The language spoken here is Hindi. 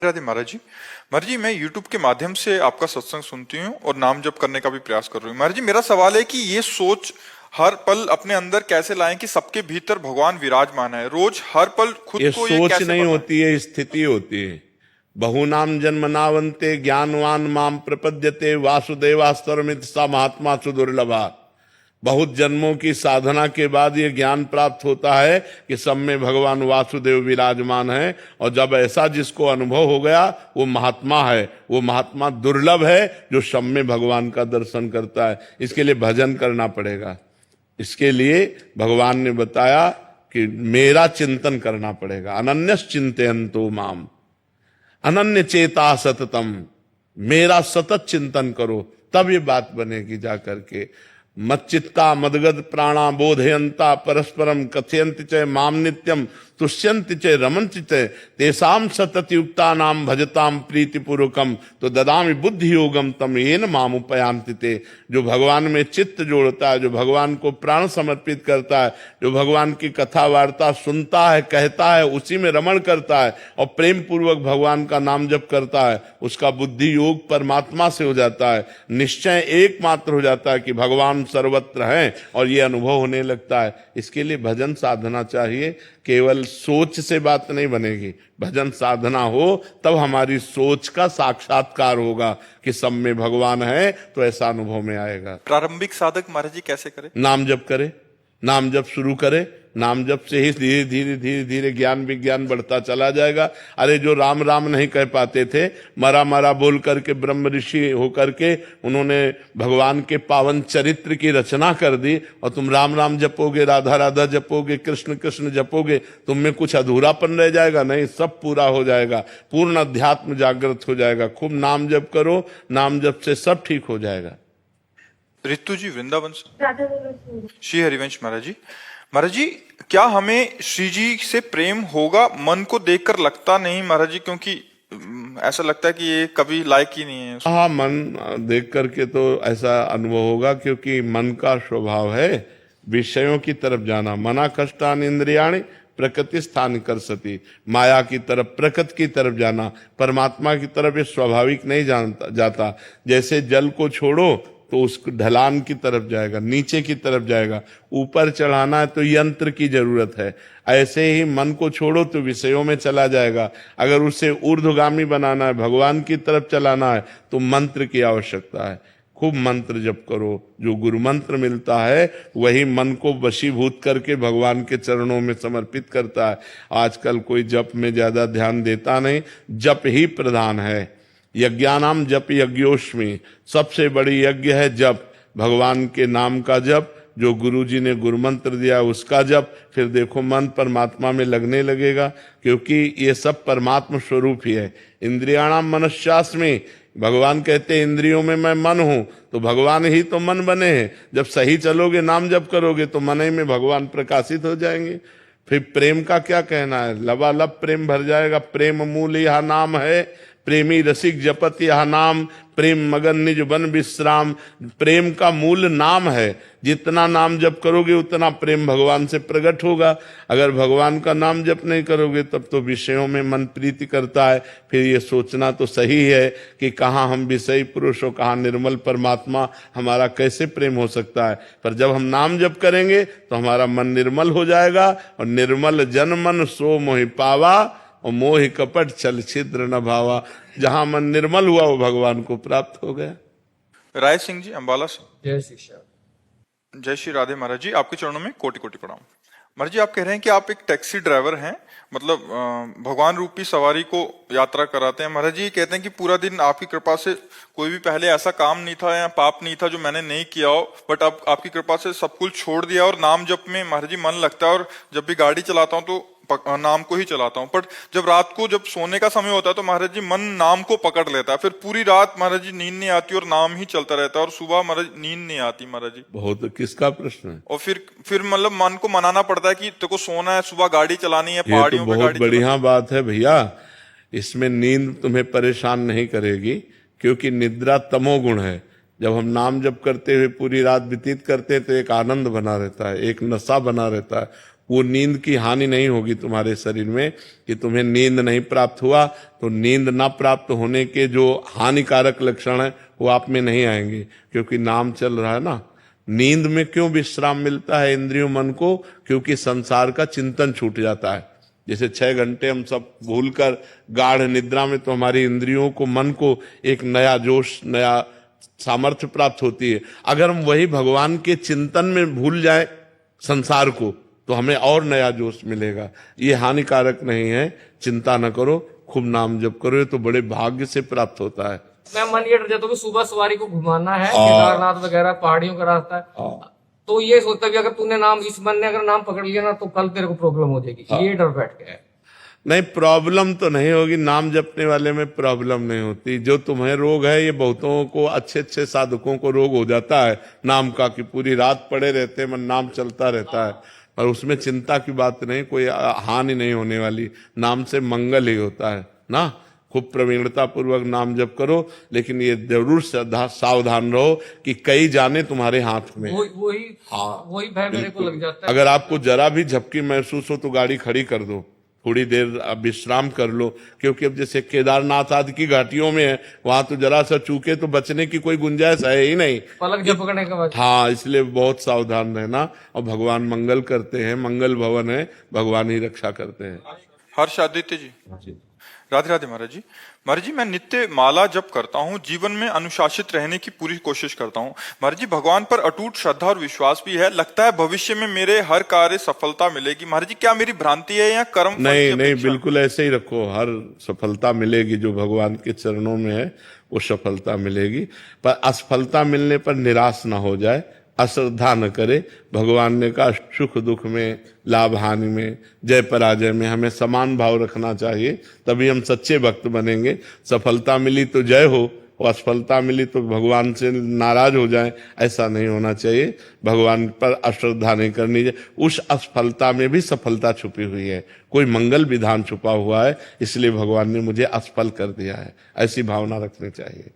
राधे महाराज जी मैं YouTube के माध्यम से आपका सत्संग सुनती हूँ और नाम जप करने का भी प्रयास कर रही हूँ। महाराज जी मेरा सवाल है कि ये सोच हर पल अपने अंदर कैसे लाएं कि सबके भीतर भगवान विराजमान है, रोज हर पल खुद ये को ये सोच कैसे नहीं बताएं? होती है, स्थिति होती है। बहुनाम जन्मनावन्ते ज्ञानवान माम प्रपद्यते वासुदेवास्तरमित सा महात्मा सुदुर्लभा। बहुत जन्मों की साधना के बाद ये ज्ञान प्राप्त होता है कि सब में भगवान वासुदेव विराजमान है, और जब ऐसा जिसको अनुभव हो गया वो महात्मा है। वो महात्मा दुर्लभ है जो सब में भगवान का दर्शन करता है। इसके लिए भजन करना पड़ेगा। इसके लिए भगवान ने बताया कि मेरा चिंतन करना पड़ेगा। अनन्यस चिंतयन्तो माम, अनन्य चेता सततम, मेरा सतत चिंतन करो, तब ये बात बनेगी जा करके। मच्चित्ता मदगद प्राणा बोधयंता परस्परम कथयन्ति च माम नित्यम तुष्यन्ति च रमन्ति च तेषाम सतत युक्ता नाम भजताम प्रीतिपूर्वकम तो ददामि बुद्धि योगम तम येन माम उपयांति ते। जो भगवान में चित्त जोड़ता है, जो भगवान को प्राण समर्पित करता है, जो भगवान की कथा वार्ता सुनता है, कहता है, उसी में रमण करता है और प्रेम पूर्वक भगवान का नाम जप करता है, उसका बुद्धि योग परमात्मा से हो जाता है। निश्चय एकमात्र हो जाता है कि भगवान सर्वत्र हैं और ये अनुभव होने लगता है। इसके लिए भजन साधना चाहिए। केवल सोच से बात नहीं बनेगी, भजन साधना हो तब हमारी सोच का साक्षात्कार होगा कि सब में भगवान है, तो ऐसा अनुभव में आएगा। प्रारंभिक साधक महाराज जी कैसे करे? नाम जप करे, नाम जप शुरू करे। नाम जप से ही धीरे धीरे धीरे धीरे ज्ञान विज्ञान बढ़ता चला जाएगा। अरे जो राम राम नहीं कह पाते थे, मरा मरा बोल करके ब्रह्म ऋषि होकर के उन्होंने भगवान के पावन चरित्र की रचना कर दी, और तुम राम राम जपोगे, राधा राधा जपोगे, कृष्ण कृष्ण जपोगे, तुम में कुछ अधूरापन रह जाएगा? नहीं, सब पूरा हो जाएगा, पूर्ण अध्यात्म जागृत हो जाएगा। खूब नाम जप करो, नाम जप से सब ठीक हो जाएगा। रितु जी वृंदावन से। श्री हरिवंश महाराज जी क्या हमें श्री जी से प्रेम होगा? मन को देखकर लगता नहीं महाराज जी, क्योंकि ऐसा लगता है कि ये कभी लायक ही नहीं है। हाँ, मन देख करके तो ऐसा अनुभव होगा, क्योंकि मन का स्वभाव है विषयों की तरफ जाना। मना कष्टान इंद्रियाणि प्रकृति स्थान कर सती, माया की तरफ, प्रकृति की तरफ जाना। परमात्मा की तरफ ये स्वाभाविक नहीं जाता। जैसे जल को छोड़ो तो उस ढलान की तरफ जाएगा, नीचे की तरफ जाएगा। ऊपर चढ़ाना है तो यंत्र की जरूरत है। ऐसे ही मन को छोड़ो तो विषयों में चला जाएगा। अगर उसे ऊर्ध्वगामी बनाना है, भगवान की तरफ चलाना है, तो मंत्र की आवश्यकता है। खूब मंत्र जप करो। जो गुरु मंत्र मिलता है वही मन को वशीभूत करके भगवान के चरणों में समर्पित करता है। आजकल कोई जप में ज्यादा ध्यान देता नहीं, जप ही प्रधान है। यज्ञानाम जप यज्ञोष्मी, सबसे बड़ी यज्ञ है जप, भगवान के नाम का जप, जो गुरु जी ने गुरु मंत्र दिया उसका जप। फिर देखो मन परमात्मा में लगने लगेगा, क्योंकि ये सब परमात्मा स्वरूप ही है। इंद्रियाणाम मनश्चास्मि, भगवान कहते हैं इंद्रियों में मैं मन हूं, तो भगवान ही तो मन बने हैं। जब सही चलोगे, नाम जप करोगे, तो मन ही में भगवान प्रकाशित हो जाएंगे। फिर प्रेम का क्या कहना है? लबालब प्रेम भर जाएगा। प्रेम मूल यह नाम है, प्रेमी रसिक जपत यह नाम, प्रेम मगन निज बन विश्राम। प्रेम का मूल नाम है। जितना नाम जप करोगे उतना प्रेम भगवान से प्रकट होगा। अगर भगवान का नाम जप नहीं करोगे तब तो विषयों में मन प्रीति करता है। फिर ये सोचना तो सही है कि कहाँ हम विषयी पुरुष हो, कहाँ निर्मल परमात्मा, हमारा कैसे प्रेम हो सकता है। पर जब हम नाम जप करेंगे तो हमारा मन निर्मल हो जाएगा, और निर्मल जन मन सो मोहि पावा, और मोह कपट छल छिद्र न भावा। जहां मन निर्मल हुआ वो भगवान को प्राप्त हो गया। राय सिंह जी अम्बाला से। जय श्री श्याम। जय श्री राधे महाराज जी, आपके चरणों में कोटि कोटि प्रणाम। महाराज जी आप कह रहे हैं कि आप एक टैक्सी ड्राइवर हैं, मतलब भगवान रूपी सवारी को यात्रा कराते हैं। महाराज जी कहते हैं कि पूरा दिन आपकी कृपा से कोई भी पहले ऐसा काम नहीं था या पाप नहीं था जो मैंने नहीं किया हो, बट अब आपकी कृपा से सब कुछ छोड़ दिया और नाम जप में महाराज जी मन लगता है। और जब भी गाड़ी चलाता हूँ तो नाम को ही चलाता हूँ, पर जब रात को जब सोने का समय होता है तो महाराज जी मन नाम को पकड़ लेता है। फिर पूरी रात महाराज जी नींद नहीं आती और नाम ही चलता रहता है, और सुबह महाराज नींद नहीं आती महाराज जी। बहुत किसका प्रश्न है? और फिर मतलब मन को मनाना पड़ता है कि तेको सोना है, सुबह गाड़ी चलानी है, ये तो पहाड़ियों पे बहुत गाड़ी बढ़िया बात है भैया। इसमें नींद तुम्हें परेशान नहीं करेगी, क्योंकि निद्रा तमोगुण है। जब हम नाम जप करते हुए पूरी रात व्यतीत करते हैं तो एक आनंद बना रहता है, एक नशा बना रहता है। वो नींद की हानि नहीं होगी तुम्हारे शरीर में कि तुम्हें नींद नहीं प्राप्त हुआ, तो नींद ना प्राप्त होने के जो हानिकारक लक्षण है वो आप में नहीं आएंगे, क्योंकि नाम चल रहा है ना। नींद में क्यों विश्राम मिलता है इंद्रियों मन को? क्योंकि संसार का चिंतन छूट जाता है। जैसे 6 घंटे हम सब भूलकर गाढ़ निद्रा में, तो हमारी इंद्रियों को, मन को एक नया जोश, नया सामर्थ्य प्राप्त होती है। अगर हम वही भगवान के चिंतन में भूल जाए संसार को, तो हमें और नया जोश मिलेगा। ये हानिकारक नहीं है, चिंता न करो, खूब नाम जप करो, ये तो बड़े भाग्य से प्राप्त होता है। मैं मन ये डर जाता हूँ कि सुबह सवारी को घुमाना है, केदारनाथ वगैरह पहाड़ियों का रास्ता है, तो ये सोचता है कि अगर तूने नाम, इस मन ने अगर नाम पकड़ लिया ना, तो कल तेरे को प्रॉब्लम हो जाएगी। ये डर बैठ गया है। नहीं, प्रॉब्लम तो नहीं होगी, नाम जपने वाले में प्रॉब्लम नहीं होती। जो तुम्हें रोग है, ये बहुतों को, अच्छे अच्छे साधकों को रोग हो जाता है नाम का, कि पूरी रात पड़े रहते हैं, मन नाम चलता रहता है, और उसमें चिंता की बात नहीं, कोई हानि नहीं होने वाली। नाम से मंगल ही होता है ना। खूब प्रवीणता पूर्वक नाम जप करो, लेकिन ये जरूर सावधान रहो कि कई जाने तुम्हारे हाथ में। वही भय मेरे को लग जाता है। अगर आपको जरा भी झपकी महसूस हो तो गाड़ी खड़ी कर दो, थोड़ी देर अब विश्राम कर लो, क्योंकि अब जैसे केदारनाथ आदि की घाटियों में है, वहां तो जरा सा चूके तो बचने की कोई गुंजाइश है ही नहीं, पलक झपकने का बाद। हाँ, इसलिए बहुत सावधान रहना। और भगवान मंगल करते हैं, मंगल भवन है, भगवान ही रक्षा करते हैं। हर्ष आदित्य जी, राधे राधे महाराज जी। महाराज जी, मैं नित्य माला जप करता हूँ, जीवन में अनुशासित रहने की पूरी कोशिश करता हूँ। महाराज जी, भगवान पर अटूट श्रद्धा और विश्वास भी है, लगता है भविष्य में मेरे हर कार्य सफलता मिलेगी। महाराज जी, क्या मेरी भ्रांति है या कर्म? नहीं नहीं, बिल्कुल ऐसे ही रखो, हर सफलता मिलेगी जो भगवान के चरणों में है, वो सफलता मिलेगी। पर असफलता मिलने पर निराश ना हो जाए, अश्रद्धा न करे। भगवान ने कहा सुख दुख में, लाभ हानि में, जय पराजय में हमें समान भाव रखना चाहिए, तभी हम सच्चे भक्त बनेंगे। सफलता मिली तो जय हो, और असफलता मिली तो भगवान से नाराज हो जाए, ऐसा नहीं होना चाहिए। भगवान पर अश्रद्धा नहीं करनी चाहिए। उस असफलता में भी सफलता छुपी हुई है, कोई मंगल विधान छुपा हुआ है, इसलिए भगवान ने मुझे असफल कर दिया है, ऐसी भावना रखनी चाहिए।